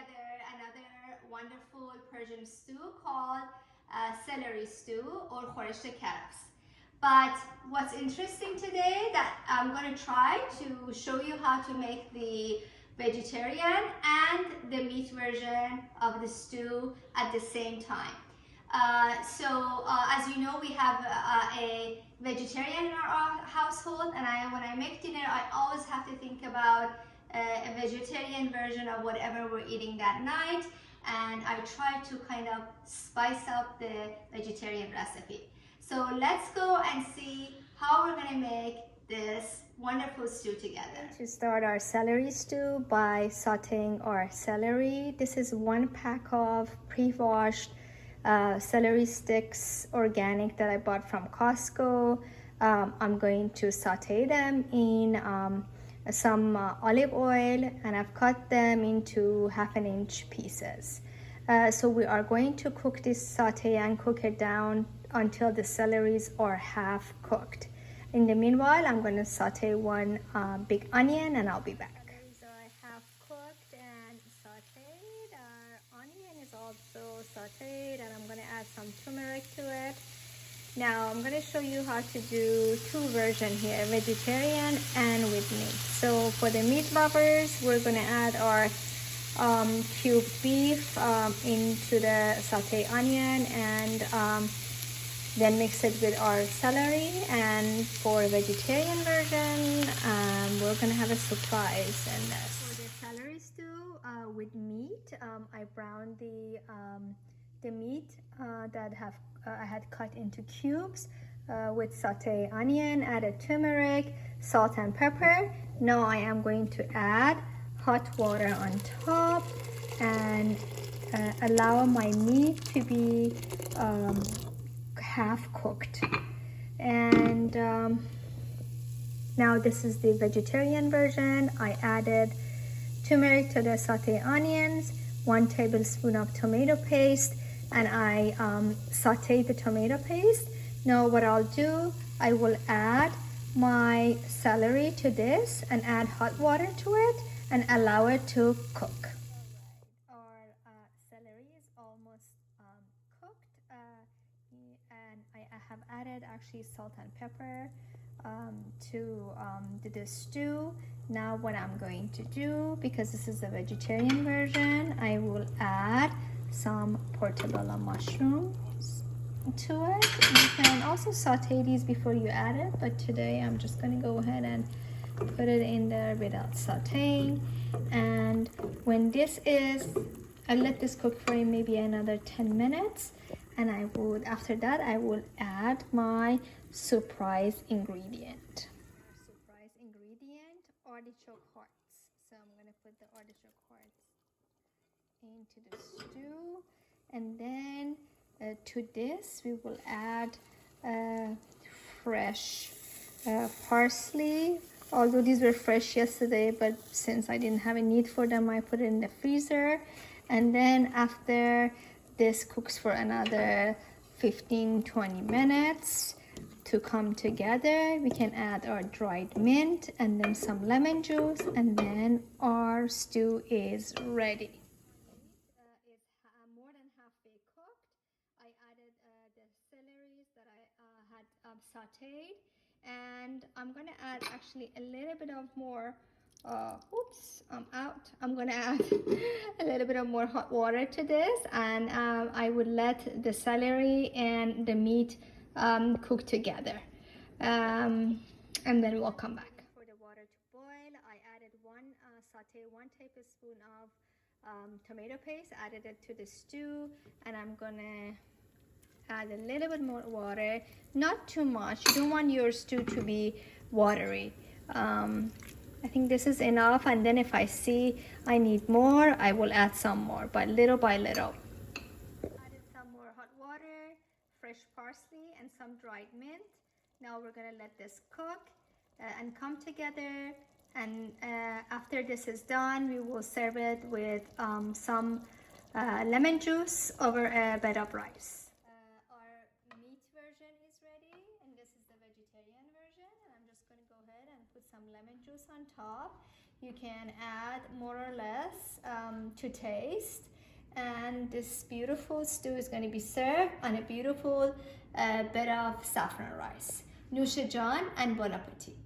together another wonderful Persian stew called celery stew or Khoreste karafs. But what's interesting today that I'm going to try to show you how to make the vegetarian and the meat version of the stew at the same time. As you know, we have a vegetarian in our household, and when I make dinner, I always have to think about a vegetarian version of whatever we're eating that night, and I try to kind of spice up the vegetarian recipe. So let's go and see how we're gonna make this wonderful stew together. To start our celery stew by sauteing our celery. This is 1 pack of pre-washed celery sticks, organic, that I bought from Costco. I'm going to saute them in some olive oil, and I've cut them into 1/2 inch pieces. So we are going to cook this saute and cook it down until the celeries are half cooked. In the meanwhile, I'm going to saute 1 big onion, and I'll be back. Celeries are half cooked and sauteed. Our onion is also sauteed, and I'm going to add some turmeric to it. Now I'm going to show you how to do 2 versions here, vegetarian and with meat. So for the meat lovers, we're going to add our cubed beef into the saute onion, and then mix it with our celery. And for vegetarian version, we're going to have a surprise in this. For the celery stew with meat, I browned the meat that I had cut into cubes with saute onion, added turmeric, salt and pepper. Now I am going to add hot water on top and allow my meat to be half cooked. And now this is the vegetarian version. I added turmeric to the saute onions, 1 tablespoon of tomato paste, and I sauteed the tomato paste. Now what I'll do, I will add my celery to this and add hot water to it and allow it to cook. Alright, our celery is almost cooked, and I have added actually salt and pepper to the stew. Now what I'm going to do, because this is a vegetarian version, I will add some portobello mushrooms to it. You can also saute these before you add it, but today I'm just going to go ahead and put it in there without sauteing. And when this is, I'll let this cook for maybe another 10 minutes, and after that I will add my surprise ingredient. Surprise ingredient, artichoke hearts. So I'm going to put the artichoke hearts into the stew, and then to this we will add fresh parsley. Although these were fresh yesterday, but since I didn't have a need for them, I put it in the freezer. And then after this cooks for another 15-20 minutes to come together, we can add our dried mint and then some lemon juice, and then our stew is ready. It's more than halfway cooked. I added the celeries that I had sauteed, and I'm gonna add actually a little bit of more oops, I'm out. I'm gonna add a little bit of more hot water to this, and I would let the celery and the meat cook together, and then we'll come back. For the water to boil, I added 1 tablespoon of tomato paste, added it to the stew, and I'm gonna add a little bit more water, not too much. You don't want your stew to be watery. I think this is enough, and then if I see I need more, I will add some more, but little by little. Added some more hot water, fresh parsley, and some dried mint. Now we're gonna let this cook and come together, and after this is done, we will serve it with some lemon juice over a bed of rice. Our meat version is ready, and this is the vegetarian version, and I'm just going to go ahead and put some lemon juice on top. You can add more or less to taste. And this beautiful stew is going to be served on a beautiful bit of saffron rice. Nusha Jan and bon appetit.